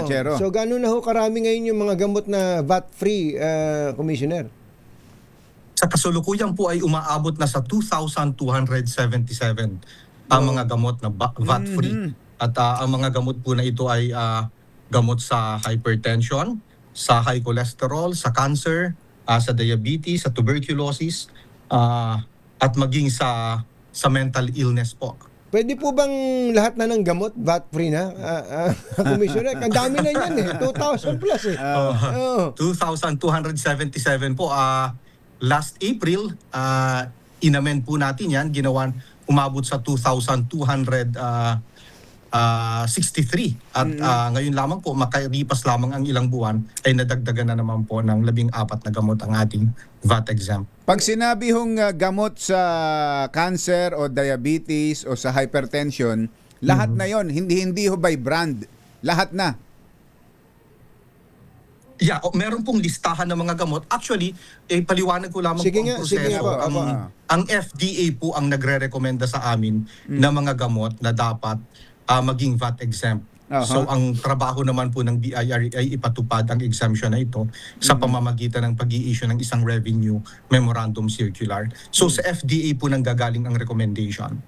Chero. So gano'n na ho karami ngayon yung mga gamot na VAT-free, Commissioner? Sa kasalukuyan po ay umaabot na sa 2,277 ang mga gamot na VAT-free. At ang mga gamot po na ito ay gamot sa hypertension, sa high cholesterol, sa cancer, sa diabetes, sa tuberculosis, at maging sa mental illness po. Pwede po bang lahat na ng gamot VAT-free na, Commissioner? Ang dami na yan 2,000 plus Oh. 2,277 po. Last April, inamend po natin yan, ginawan, umabot sa 2,263. At ngayon lamang po, makalipas lamang ang ilang buwan, ay nadagdagan na naman po ng 14 na gamot ang ating VAT exempt. Pag sinabi hong gamot sa cancer o diabetes o sa hypertension, lahat na yon, hindi ho by brand. Lahat na. Yeah, meron pong listahan ng mga gamot. Actually, paliwanag ko lamang Sige po ang nga, sige proseso. nga. Ang FDA po ang nagre-recommenda sa amin na mga gamot na dapat maging VAT exempt. So ang trabaho naman po ng BIR ay ipatupad ang exemption na ito sa pamamagitan ng pag-i-issue ng isang revenue memorandum circular. So sa FDA po nanggagaling ang recommendation.